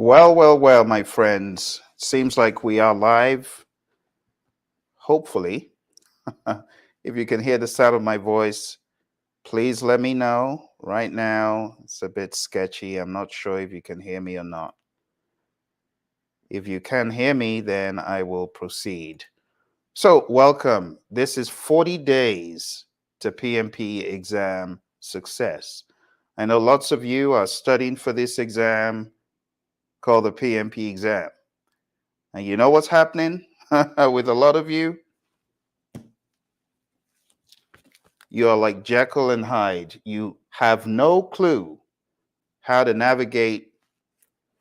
Well, my friends. Seems like we are live. Hopefully, if you can hear the sound of my voice, please let me know right now. It's a bit sketchy. I'm not sure if you can hear me or not. If you can hear me, then I will proceed. So, welcome. This is 40 days to PMP exam success. I know lots of you are studying for this exam called the PMP exam. And you know what's happening with a lot of you? You are like Jekyll and Hyde. You have no clue how to navigate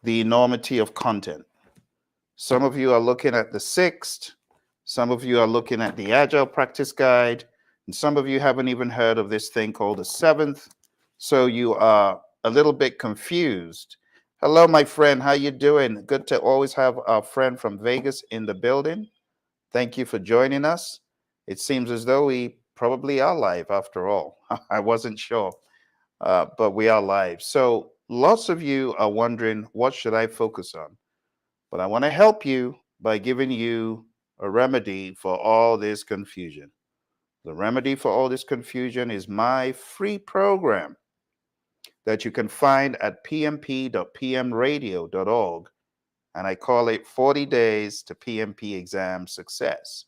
the enormity of content. Some of you are looking at the sixth, some of you are looking at the Agile Practice Guide, and some of you haven't even heard of this thing called the seventh. So you are a little bit confused. Hello, my friend. How you doing? Good to always have our friend from Vegas in the building. Thank you for joining us. It seems as though we probably are live after all. I wasn't sure, but we are live. So lots of you are wondering, what should I focus on? But I want to help you by giving you a remedy for all this confusion. The remedy for all this confusion is my free program that you can find at pmp.pmradio.org. And I call it 40 Days to PMP Exam Success,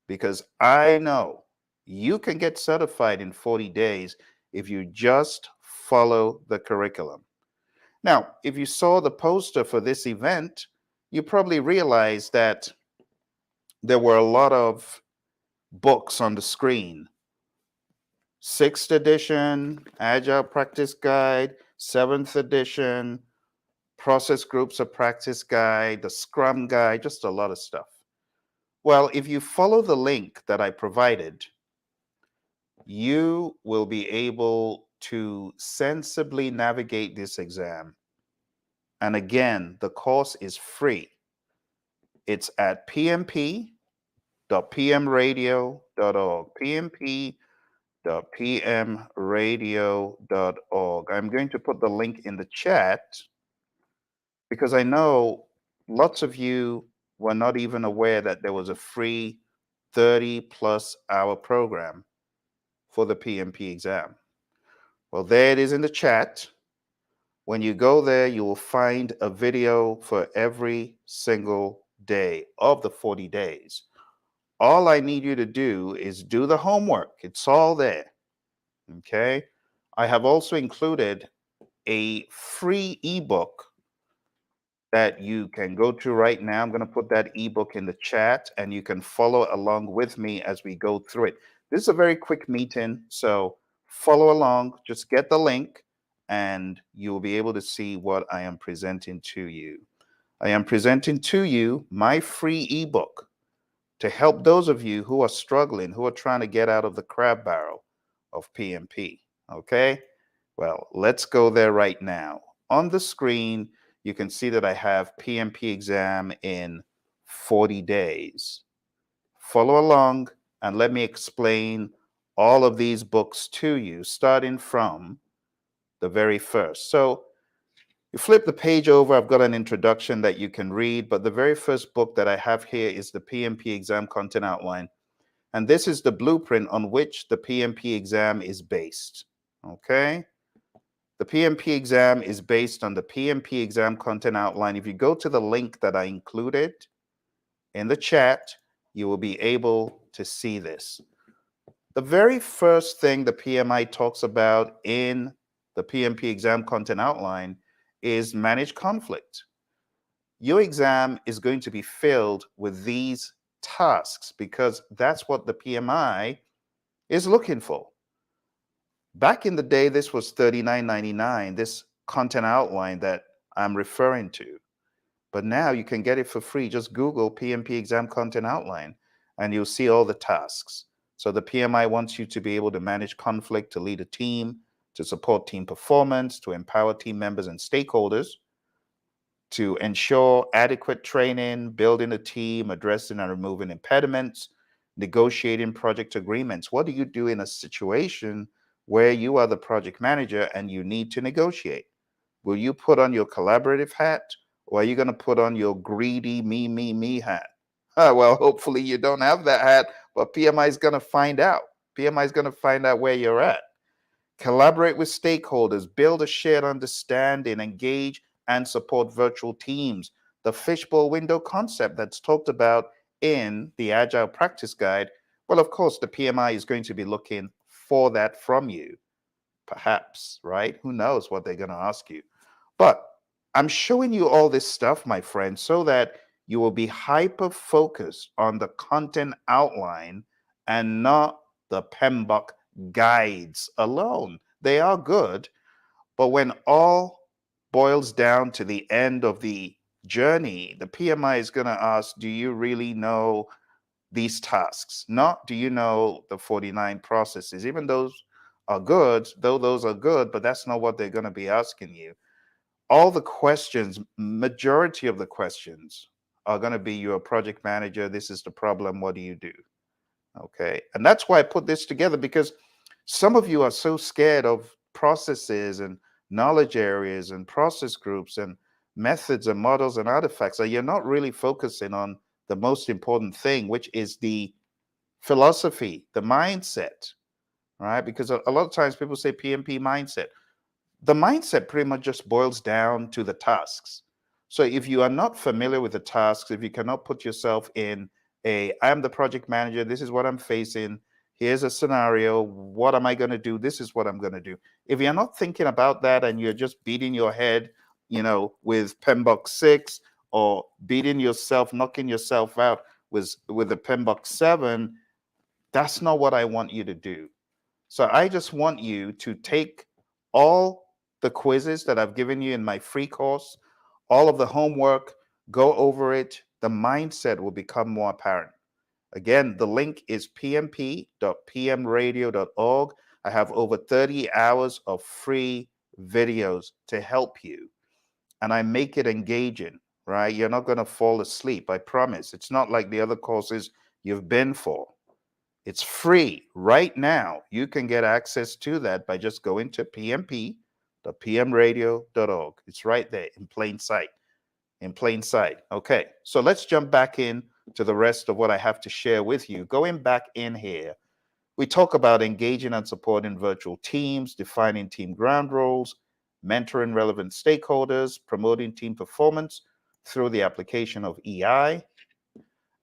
because I know you can get certified in 40 days if you just follow the curriculum. Now, if you saw the poster for this event, you probably realized that there were a lot of books on the screen. Sixth edition, Agile Practice Guide, seventh edition, Process Groups of Practice Guide, the Scrum Guide, just a lot of stuff. Well, if you follow the link that I provided, you will be able to sensibly navigate this exam. And again, the course is free. It's at pmp.pmradio.org. pmp.pmradio.org. I'm going to put the link in the chat because I know lots of you were not even aware that there was a free 30 plus hour program for the PMP exam. Well, there it is in the chat. When you go there, you will find a video for every single day of the 40 days. All I need you to do is do the homework. It's all there. Okay. I have also included a free ebook that you can go to right now. I'm going to put that ebook in the chat and you can follow along with me as we go through it. This is a very quick meeting, so follow along. Just get the link and you will be able to see what I am presenting to you. I am presenting to you my free ebook to help those of you who are struggling, who are trying to get out of the crab barrel of PMP. Okay? Well, let's go there right now. On the screen, you can see that I have PMP exam in 40 days. Follow along and let me explain all of these books to you, starting from the very first. So you flip the page over, I've got an introduction that you can read, but the very first book that I have here is the PMP exam content outline. And this is the blueprint on which the PMP exam is based. Okay? The PMP exam is based on the PMP exam content outline. If you go to the link that I included in the chat, you will be able to see this. The very first thing the PMI talks about in the PMP exam content outline is manage conflict. Your exam is going to be filled with these tasks because that's what the PMI is looking for. Back in the day, this was $39.99, this content outline that I'm referring to. But now you can get it for free. Just Google PMP exam content outline and you'll see all the tasks. So the PMI wants you to be able to manage conflict, to lead a team, to support team performance, to empower team members and stakeholders, to ensure adequate training, building a team, addressing and removing impediments, negotiating project agreements. What do you do in a situation where you are the project manager and you need to negotiate? Will you put on your collaborative hat Or are you going to put on your greedy me hat? Well, hopefully you don't have that hat, but PMI is going to find out. PMI is going to find out where you're at. Collaborate with stakeholders, build a shared understanding, engage and support virtual teams. The fishbowl window concept that's talked about in the Agile Practice Guide. Well, of course, the PMI is going to be looking for that from you, perhaps, right? Who knows what they're going to ask you. But I'm showing you all this stuff, my friend, so that you will be hyper focused on the content outline and not the PMBOK guides alone. They are good, but when all boils down to the end of the journey, the PMI is going to ask, do you really know these tasks? Not do you know the 49 processes? Even those are good, though those are good, but that's not what they're going to be asking you. All the questions, majority of the questions are going to be, you're a project manager, this is the problem, what do you do? Okay. And that's why I put this together, because some of you are so scared of processes and knowledge areas and process groups and methods and models and artifacts that you're not really focusing on the most important thing, which is the philosophy, the mindset, right? Because a lot of times people say PMP mindset. The mindset pretty much just boils down to the tasks. So if you are not familiar with the tasks, if you cannot put yourself in I'm the project manager, this is what I'm facing, here's a scenario, what am I going to do? This is what I'm going to do. If you're not thinking about that and you're just beating your head, with PMBOK 6, or beating yourself, knocking yourself out with the PMBOK 7, that's not what I want you to do. So I just want you to take all the quizzes that I've given you in my free course, all of the homework, go over it. The mindset will become more apparent. Again, the link is pmp.pmradio.org. I have over 30 hours of free videos to help you, and I make it engaging, right? You're not going to fall asleep, I promise. It's not like the other courses you've been for. It's free right now. You can get access to that by just going to pmp.pmradio.org. It's right there in plain sight. In plain sight. Okay, so let's jump back in to the rest of what I have to share with you. Going back in here, we talk about engaging and supporting virtual teams, defining team ground roles, mentoring relevant stakeholders, promoting team performance through the application of EI,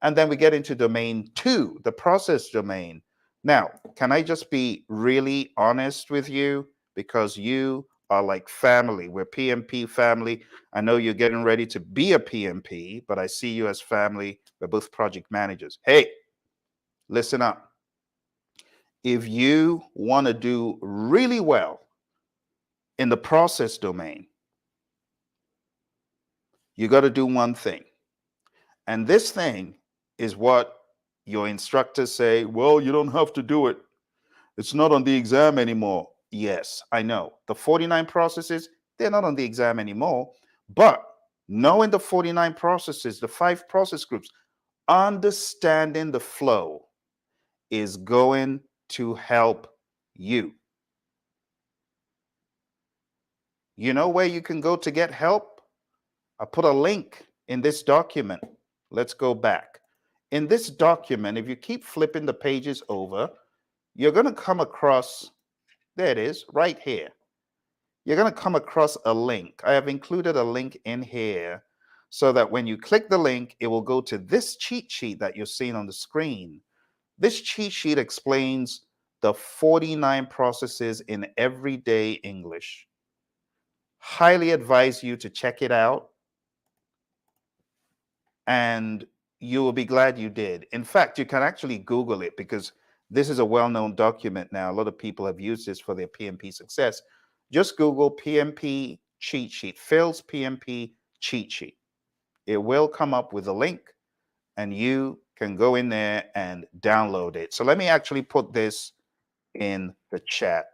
and then we get into domain 2, the process domain. Now, can I just be really honest with you? Because you are like family. We're PMP family. I know you're getting ready to be a PMP, but I see you as family. We're both project managers. Hey, listen up. If you want to do really well in the process domain, you got to do one thing. And this thing is what your instructors say, well, you don't have to do it. It's not on the exam anymore. Yes, I know. The 49 processes, they're not on the exam anymore. But knowing the 49 processes, the 5 process groups, understanding the flow is going to help you. You know where you can go to get help? I put a link in this document. Let's go back. In this document, if you keep flipping the pages over, you're going to come across, there it is, right here. You're going to come across a link. I have included a link in here so that when you click the link, it will go to this cheat sheet that you're seeing on the screen. This cheat sheet explains the 49 processes in everyday English. Highly advise you to check it out, and you will be glad you did. In fact, you can actually Google it because this is a well-known document now. A lot of people have used this for their PMP success. Just Google PMP cheat sheet, Phil's PMP cheat sheet. It will come up with a link and you can go in there and download it. So let me actually put this in the chat.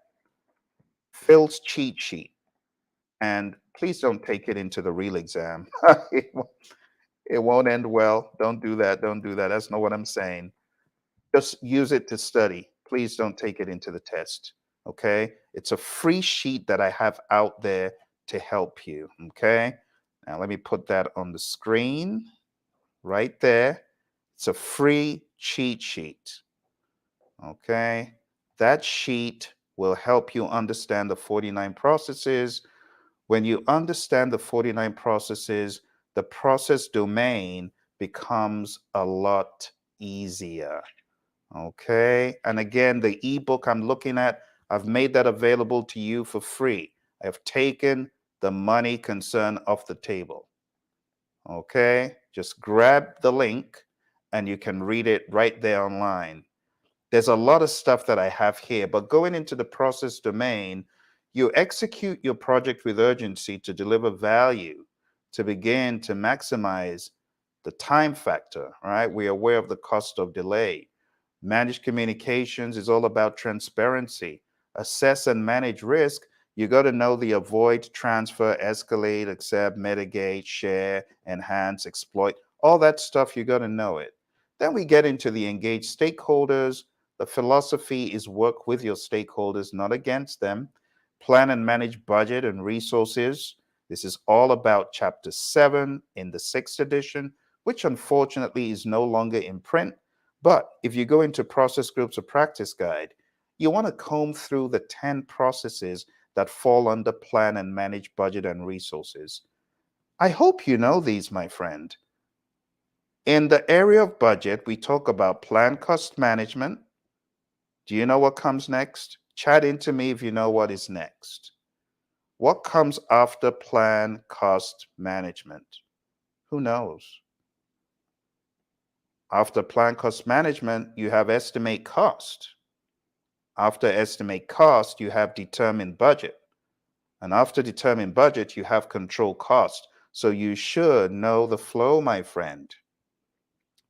Phil's cheat sheet. And please don't take it into the real exam. It won't end well. Don't do that. Don't do that. That's not what I'm saying. Just use it to study. Please don't take it into the test. Okay. It's a free sheet that I have out there to help you. Okay. Now, let me put that on the screen right there. It's a free cheat sheet. Okay. That sheet will help you understand the 49 processes. When you understand the 49 processes, the process domain becomes a lot easier. Okay. And again, the ebook I'm looking at, I've made that available to you for free. I've taken the money concern off the table. Okay. Just grab the link and you can read it right there online. There's a lot of stuff that I have here, but going into the process domain, you execute your project with urgency to deliver value, to begin to maximize the time factor, right? We're aware of the cost of delay. Managed communications is all about transparency. Assess and manage risk. You got to know the avoid, transfer, escalate, accept, mitigate, share, enhance, exploit. All that stuff, you got to know it. Then we get into the engaged stakeholders. The philosophy is work with your stakeholders, not against them. Plan and manage budget and resources. This is all about chapter 7 in the 6th edition, which unfortunately is no longer in print. But if you go into process groups or practice guide, you want to comb through the 10 processes that fall under plan and manage budget and resources. I hope you know these, my friend. In the area of budget, we talk about plan cost management. Do you know what comes next? Chat into me if you know what is next. What comes after plan cost management? Who knows? After plan cost management, you have estimate cost. After estimate cost, you have determine budget. And after determine budget, you have control cost. So you should know the flow, my friend.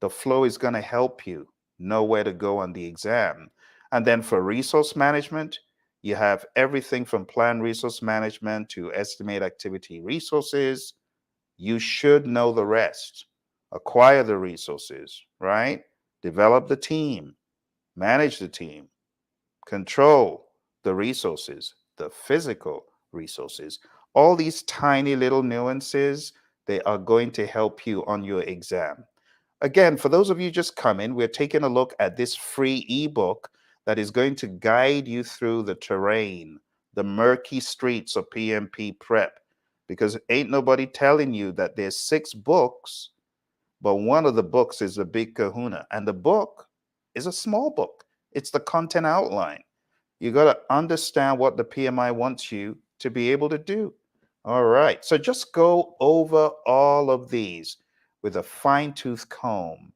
The flow is going to help you know where to go on the exam. And then for resource management, you have everything from plan resource management to estimate activity resources. You should know the rest. Acquire the resources, right? Develop the team, manage the team, control the resources, the physical resources. All these tiny little nuances, they are going to help you on your exam. Again, for those of you just coming, we're taking a look at this free ebook that is going to guide you through the terrain, the murky streets of PMP prep, because ain't nobody telling you that there's 6 books, but one of the books is a big kahuna, and the book is a small book. It's the content outline. You got to understand what the PMI wants you to be able to do. All right. So just go over all of these with a fine-tooth comb.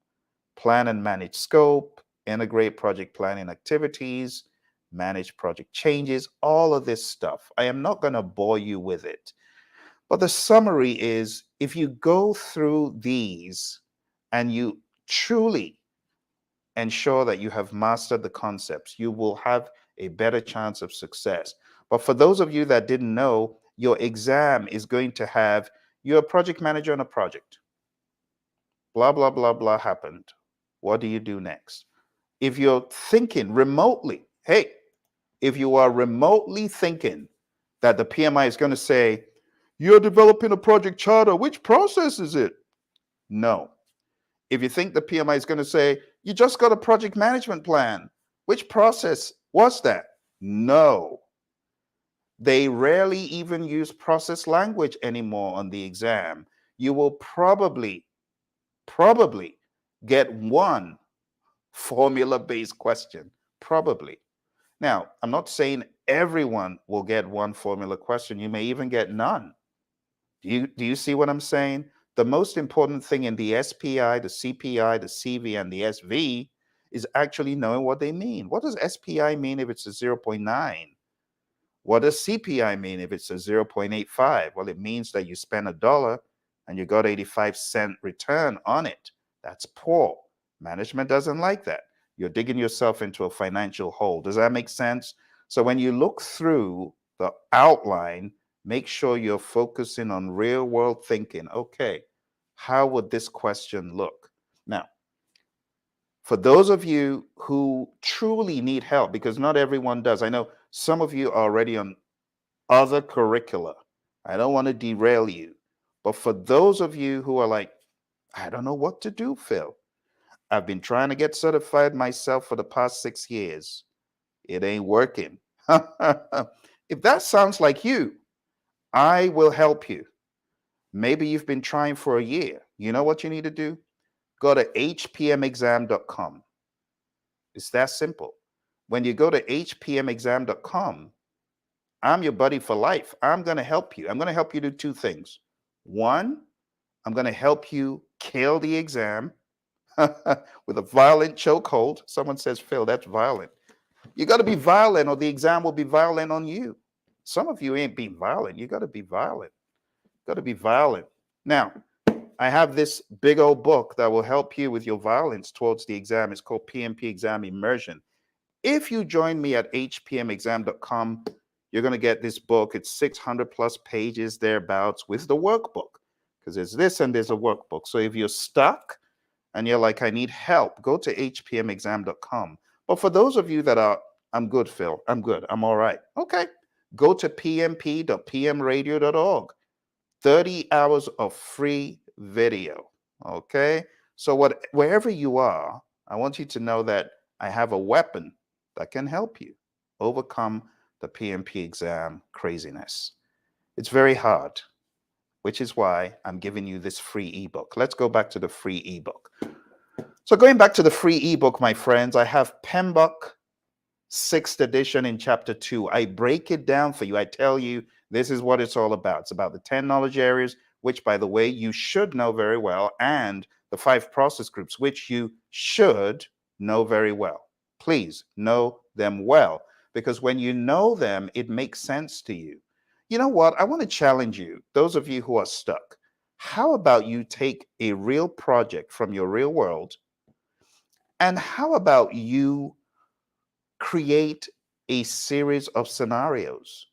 Plan and manage scope, integrate project planning activities, manage project changes, all of this stuff. I am not going to bore you with it. But the summary is if you go through these and you truly ensure that you have mastered the concepts, you will have a better chance of success. But for those of you that didn't know, your exam is going to have you're a project manager on a project. Blah, blah, blah, blah happened. What do you do next? If you're thinking remotely, hey, if you are remotely thinking that the PMI is going to say, you're developing a project charter, which process is it? No. If you think the PMI is going to say, you just got a project management plan, which process was that? No. They rarely even use process language anymore on the exam. You will probably get one formula-based question, probably. Now, I'm not saying everyone will get one formula question. You may even get none. Do you see what I'm saying? The most important thing in the SPI, the CPI, the CV, and the SV is actually knowing what they mean. What does SPI mean if it's a 0.9? What does CPI mean if it's a 0.85? Well, it means that you spent $1 and you got 85-cent return on it. That's poor. Management doesn't like that. You're digging yourself into a financial hole. Does that make sense? So when you look through the outline, make sure you're focusing on real world thinking. Okay, how would this question look? Now, for those of you who truly need help, because not everyone does, I know some of you are already on other curricula. I don't want to derail you, But for those of you who are like, I don't know what to do, Phil. I've been trying to get certified myself for the past 6 years. It ain't working. If that sounds like you, I will help you. Maybe you've been trying for a year. You know what you need to do? Go to hpmexam.com. It's that simple. When you go to hpmexam.com, I'm your buddy for life. I'm going to help you. I'm going to help you do two things. One, I'm going to help you kill the exam with a violent chokehold. Someone says, Phil, that's violent. You got to be violent or the exam will be violent on you. Some of you ain't being violent. You got to be violent. Got to be violent. Now, I have this big old book that will help you with your violence towards the exam. It's called PMP Exam Immersion. If you join me at hpmexam.com, you're going to get this book. It's 600 plus pages thereabouts with the workbook, because there's this and there's a workbook. So if you're stuck and you're like, I need help, go to hpmexam.com. But for those of you that are, I'm good, Phil, I'm good, I'm all right. Okay, go to pmp.pmradio.org. 30 hours of free video. Okay, so wherever you are, I want you to know that I have a weapon that can help you overcome the PMP exam craziness. It's very hard, which is why I'm giving you this free ebook. Let's go back to the free ebook. So going back to the free ebook, my friends, I have PMBOK 6th edition in chapter 2. I break it down for you. I tell you, this is what it's all about. It's about the 10 knowledge areas, which, by the way, you should know very well, and the 5 process groups, which you should know very well. Please know them well, because when you know them, it makes sense to you. You know what? I want to challenge you, those of you who are stuck. How about you take a real project from your real world, and how about you create a series of scenarios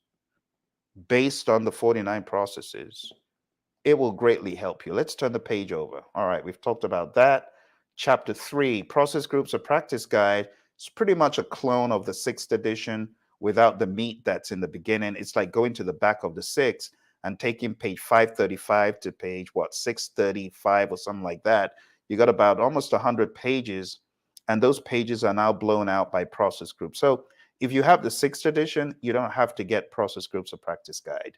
based on the 49 processes? It will greatly help you. Let's turn the page over. All right, we've talked about that. Chapter 3, Process Groups, a Practice Guide. It's pretty much a clone of the 6th edition without the meat that's in the beginning. It's like going to the back of the 6th and taking page 535 to page, 635 or something like that. You got about almost 100 pages, and those pages are now blown out by process groups. So if you have the 6th edition, you don't have to get Process Groups, a Practice Guide.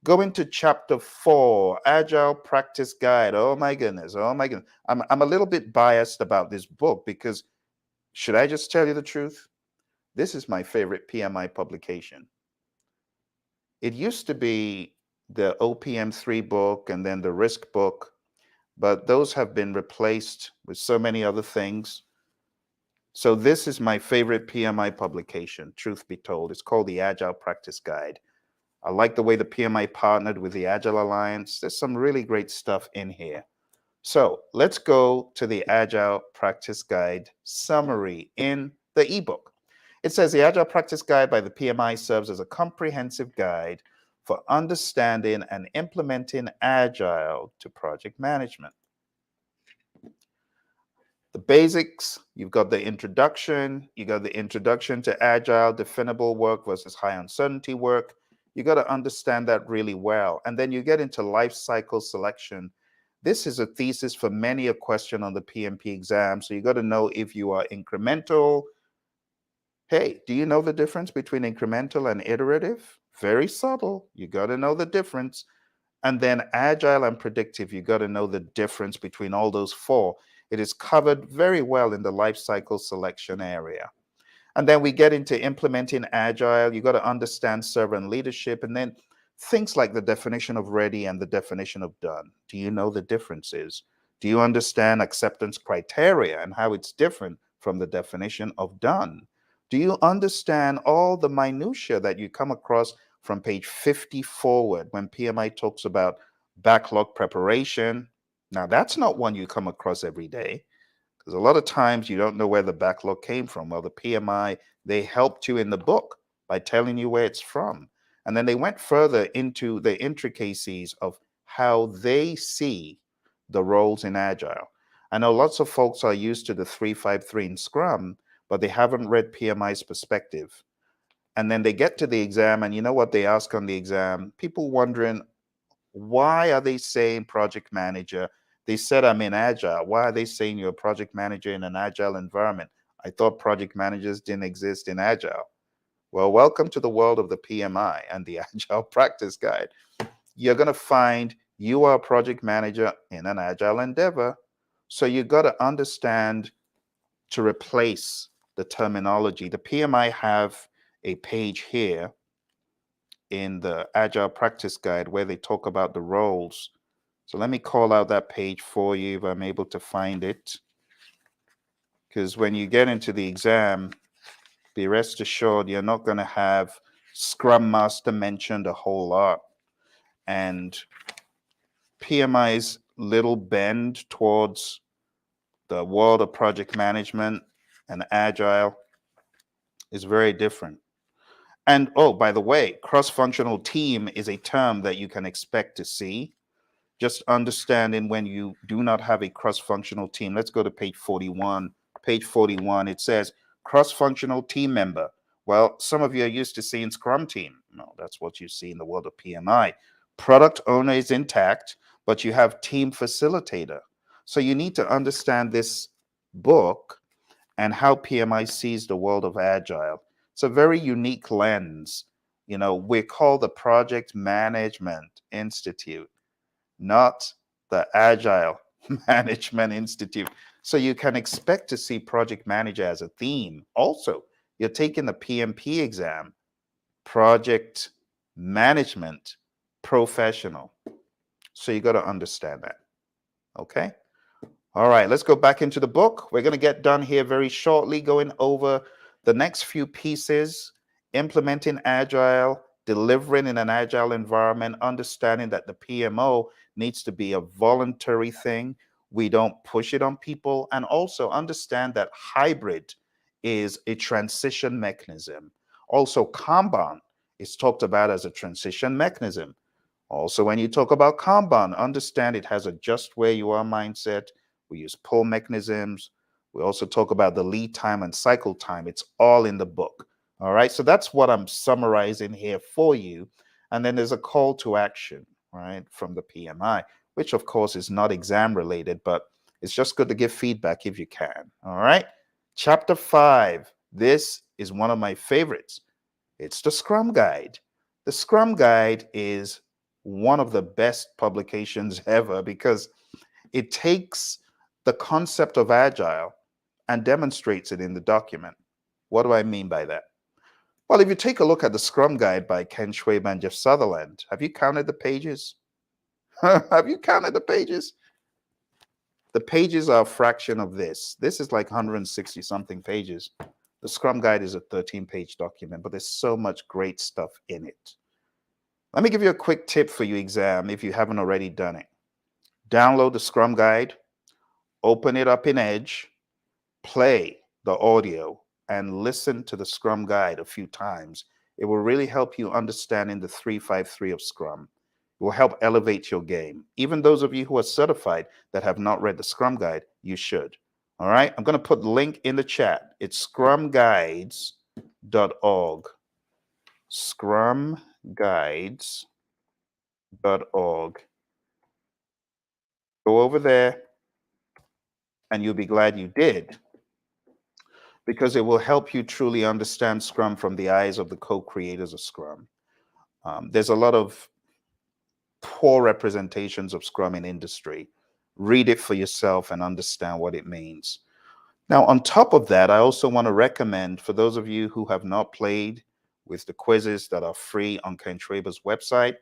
Go into chapter 4, Agile Practice Guide. Oh my goodness. Oh my goodness. I'm a little bit biased about this book because, should I just tell you the truth? This is my favorite PMI publication. It used to be the OPM3 book and then the Risk book, but those have been replaced with so many other things. So this is my favorite PMI publication, truth be told. It's called the Agile Practice Guide. I like the way the PMI partnered with the Agile Alliance. There's some really great stuff in here. So let's go to the Agile Practice Guide summary in the ebook. It says the Agile Practice Guide by the PMI serves as a comprehensive guide for understanding and implementing Agile to project management. The basics, you've got the introduction, you got the introduction to Agile, definable work versus high uncertainty work. You got to understand that really well. And then you get into life cycle selection. This is a thesis for many a question on the PMP exam. So you got to know if you are incremental. Hey, do you know the difference between incremental and iterative? Very subtle. You got to know the difference. And then agile and predictive, you got to know the difference between all those 4. It is covered very well in the life cycle selection area. And then we get into implementing agile. You got to understand servant leadership, and then things like the definition of ready and the definition of done. Do you know the differences? Do you understand acceptance criteria and how it's different from the definition of done? Do you understand all the minutia that you come across from page 50 forward when PMI talks about backlog preparation? Now, that's not one you come across every day, because a lot of times you don't know where the backlog came from. Well, the PMI, they helped you in the book by telling you where it's from. And then they went further into the intricacies of how they see the roles in Agile. I know lots of folks are used to the 3-5-3 in Scrum, but they haven't read PMI's perspective. And then they get to the exam, and you know what they ask on the exam? People wondering, Why are they saying project manager? They said I'm in agile. Why are they saying you're a project manager in an agile environment? I thought project managers didn't exist in agile. Well, welcome to the world of the PMI and the Agile Practice Guide. You're going to find you are a project manager in an agile endeavor. So you got to understand to replace the terminology. The PMI have a page here in the Agile Practice Guide where they talk about the roles. So let me call out that page for you if I'm able to find it. Because when you get into the exam, be rest assured you're not going to have Scrum Master mentioned a whole lot. And PMI's little bend towards the world of project management and agile is very different. And oh, by the way, cross-functional team is a term that you can expect to see. Just understanding when you do not have a cross-functional team. Let's go to page 41. Page 41, it says cross-functional team member. Well, some of you are used to seeing Scrum team. No, that's what you see in the world of PMI. Product owner is intact, but you have team facilitator. So you need to understand this book and how PMI sees the world of agile. It's a very unique lens. You know, we're called the Project Management Institute, not the Agile Management Institute. So you can expect to see project manager as a theme. Also, you're taking the PMP exam, project management professional. So you got to understand that. Okay. All right, let's go back into the book. We're going to get done here very shortly, going over the next few pieces, implementing agile, delivering in an agile environment, understanding that the PMO needs to be a voluntary thing. We don't push it on people, and also understand that hybrid is a transition mechanism. Also, Kanban is talked about as a transition mechanism. Also, when you talk about Kanban, understand it has a just where you are mindset. We use pull mechanisms. We also talk about the lead time and cycle time. It's all in the book. All right. So that's what I'm summarizing here for you. And then there's a call to action, right, from the PMI, which of course is not exam related, but it's just good to give feedback if you can. All right. Chapter 5. This is one of my favorites. It's the Scrum Guide. The Scrum Guide is one of the best publications ever because it takes the concept of agile and demonstrates it in the document. What do I mean by that? Well, if you take a look at the Scrum Guide by Ken Schwaber and Jeff Sutherland, have you counted the pages? Have you counted the pages? The pages are a fraction of this. This is like 160 something pages. The Scrum Guide is a 13-page document, but there's so much great stuff in it. Let me give you a quick tip for your exam if you haven't already done it. Download the Scrum Guide, open it up in Edge, play the audio, and listen to the Scrum Guide a few times. It will really help you understanding the 353 of Scrum. It will help elevate your game. Even those of you who are certified that have not read the Scrum Guide, you should. All right, I'm going to put the link in the chat. It's scrumguides.org. Scrumguides.org. Go over there and you'll be glad you did, because it will help you truly understand Scrum from the eyes of the co-creators of Scrum. There's a lot of poor representations of Scrum in industry. Read it for yourself and understand what it means. Now, on top of that, I also want to recommend for those of you who have not played with the quizzes that are free on Ken Schwaber's website,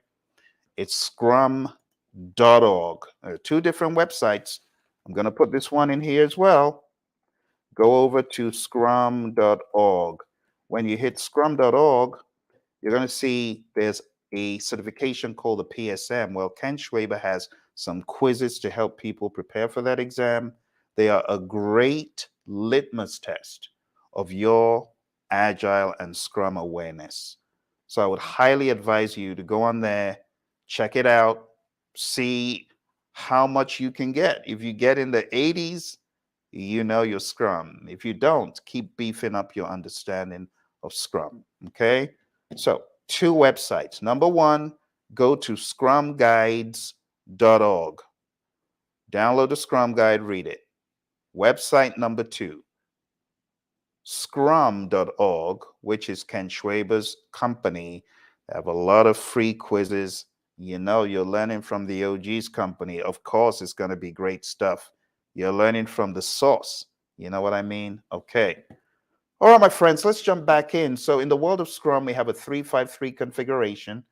it's scrum.org. There are two different websites. I'm going to put this one in here as well. Go over to scrum.org. When you hit scrum.org, you're going to see there's a certification called the PSM. Well, Ken Schwaber has some quizzes to help people prepare for that exam. They are a great litmus test of your Agile and Scrum awareness. So I would highly advise you to go on there, check it out, see how much you can get. If you get in the 80s, you know your Scrum. If you don't, keep beefing up your understanding of Scrum. Okay? So, two websites. Number one, go to scrumguides.org. Download the Scrum Guide, read it. Website number 2, scrum.org, which is Ken Schwaber's company. They have a lot of free quizzes. You know, you're learning from the OG's company. Of course, it's going to be great stuff. You're learning from the source. You know what I mean? Okay. All right, my friends, let's jump back in. So in the world of Scrum, we have a 3-5-3 configuration.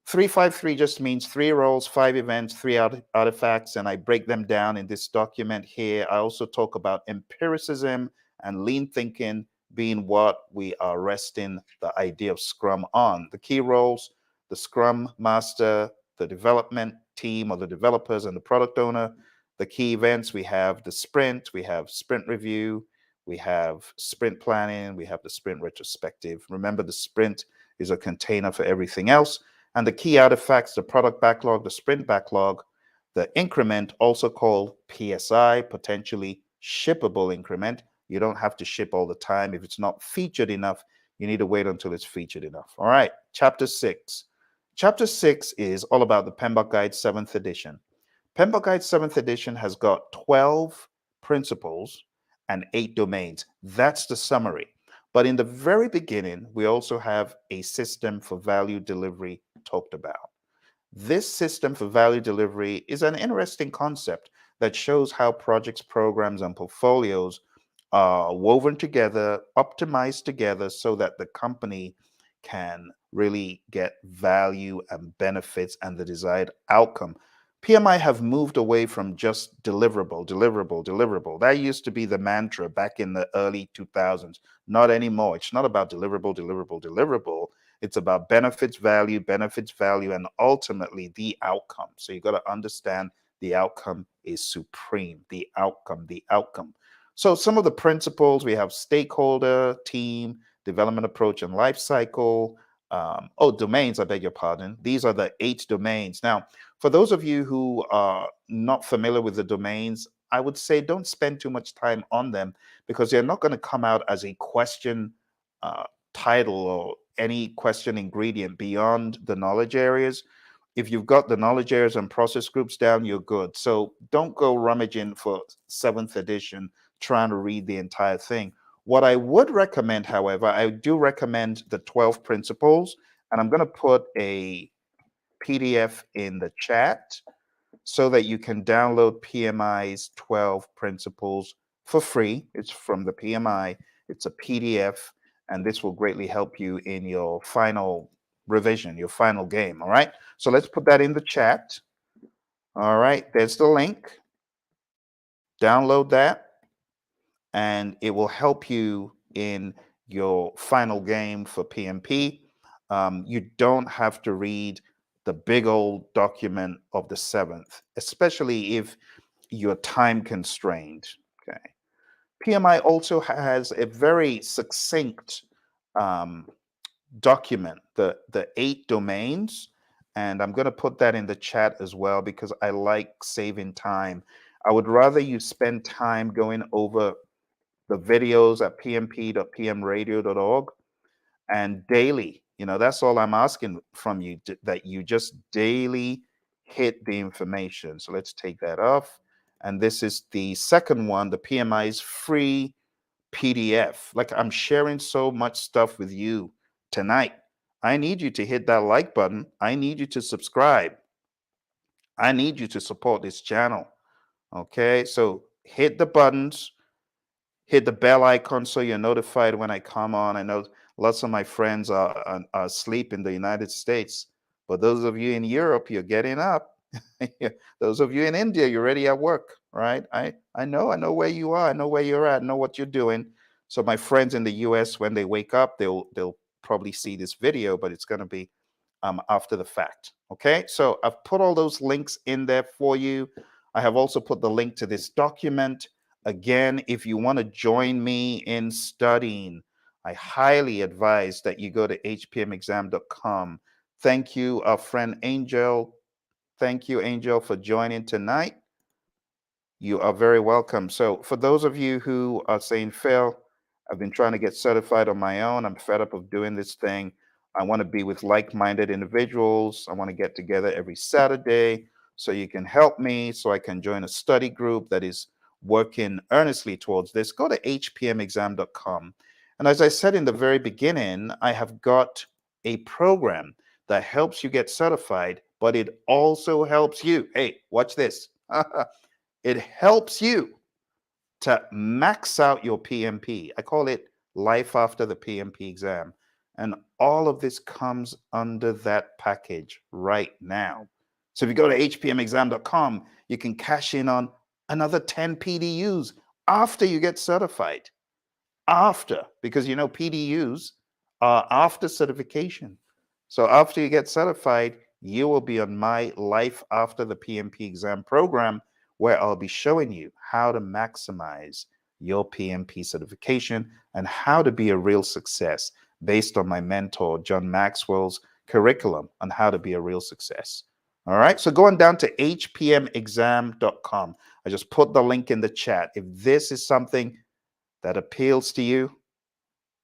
3-5-3 just means 3 roles, 5 events, 3 artifacts, and I break them down in this document here. I also talk about empiricism and lean thinking being what we are resting the idea of Scrum on. The key roles: the Scrum Master, the development team or the developers, and the product owner. The key events: we have the sprint, we have sprint review, we have sprint planning, we have the sprint retrospective. Remember, the sprint is a container for everything else. And the key artifacts: the product backlog, the sprint backlog, the increment, also called PSI, potentially shippable increment. You don't have to ship all the time. If it's not featured enough, you need to wait until it's featured enough. All right, chapter 6. Chapter 6 is all about the PMBOK Guide 7th edition. PMBOK Guide 7th edition has got 12 principles and 8 domains. That's the summary. But in the very beginning, we also have a system for value delivery talked about. This system for value delivery is an interesting concept that shows how projects, programs, and portfolios are woven together, optimized together so that the company can really get value and benefits and the desired outcome. PMI have moved away from just deliverable, deliverable, deliverable. That used to be the mantra back in the early 2000s. Not anymore. It's not about deliverable, deliverable, deliverable. It's about benefits, value, and ultimately the outcome. So you got to understand the outcome is supreme. The outcome, the outcome. So some of the principles: we have stakeholder, team, development approach, and life cycle. Domains, I beg your pardon. These are the 8 domains. Now, for those of you who are not familiar with the domains, I would say don't spend too much time on them because they're not going to come out as a question uh, title or any question ingredient beyond the knowledge areas. If you've got the knowledge areas and process groups down, you're good. So don't go rummaging for 7th edition trying to read the entire thing. What I would recommend, however, I do recommend the 12 principles, and I'm going to put a PDF in the chat so that you can download PMI's 12 principles for free. It's from the PMI. It's a PDF, and this will greatly help you in your final revision, your final game. All right. So let's put that in the chat. All right. There's the link. Download that, and it will help you in your final game for PMP. You don't have to read the big old document of the 7th, especially if you're time constrained. Okay. PMI also has a very succinct um, document, the 8 domains, and I'm going to put that in the chat as well because I like saving time. I would rather you spend time going over the videos at pmp.pmradio.org and daily. That's all I'm asking from you, that you just daily hit the information. So let's take that off. And this is the second one, the PMI's free PDF. Like, I'm sharing so much stuff with you tonight. I need you to hit that like button. I need you to subscribe. I need you to support this channel. Okay, so hit the buttons, hit the bell icon so you're notified when I come on. I know lots of my friends are asleep in the United States, but those of you in Europe, you're getting up. Those of you in India, you're already at work, right? I know where you are. I know where you're at. I know what you're doing. So my friends in the US, when they wake up, they'll probably see this video, but it's going to be after the fact. Okay, so I've put all those links in there for you. I have also put the link to this document. Again, if you want to join me in studying, I highly advise that you go to hpmexam.com. Thank you, our friend Angel. Thank you, Angel, for joining tonight. You are very welcome. So for those of you who are saying, Phil, I've been trying to get certified on my own. I'm fed up of doing this thing. I want to be with like-minded individuals. I want to get together every Saturday so you can help me, so I can join a study group that is working earnestly towards this. Go to hpmexam.com. And as I said in the very beginning, I have got a program that helps you get certified, but it also helps you. Hey, watch this. It helps you to max out your PMP. I call it life after the PMP exam. And all of this comes under that package right now. So if you go to hpmexam.com, you can cash in on another 10 PDUs after you get certified. After, because PDUs are after certification. So after you get certified, you will be on my Life After the PMP exam program, where I'll be showing you how to maximize your PMP certification and how to be a real success based on my mentor, John Maxwell's curriculum on how to be a real success. All right, so going down to hpmexam.com, I just put the link in the chat. If this is something that appeals to you,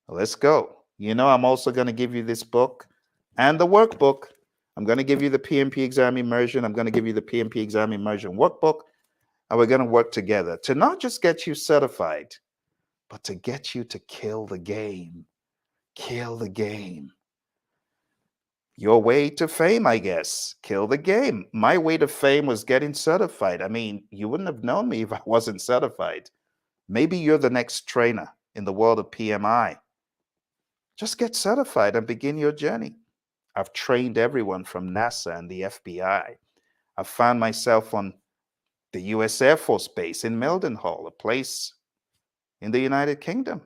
let's go. I'm also going to give you this book and the workbook. I'm going to give you the PMP exam immersion. I'm going to give you the PMP exam immersion workbook. And we're going to work together to not just get you certified, but to get you to kill the game. Kill the game. Your way to fame, I guess. Kill the game. My way to fame was getting certified. I mean, you wouldn't have known me if I wasn't certified. Maybe you're the next trainer in the world of PMI. Just get certified and begin your journey. I've trained everyone from NASA and the FBI. I've found myself on the US Air Force Base in Mildenhall, a place in the United Kingdom.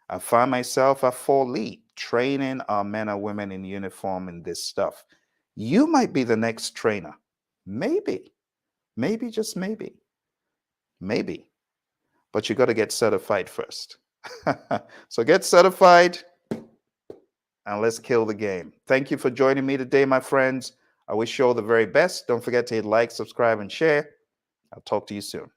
I found myself at Fort Lee, training our men and women in uniform in this stuff. You might be the next trainer. Maybe, just maybe, but you got to get certified first. So get certified and let's kill the game. Thank you for joining me today, my friends. I wish you all the very best. Don't forget to hit like, subscribe, and share. I'll talk to you soon.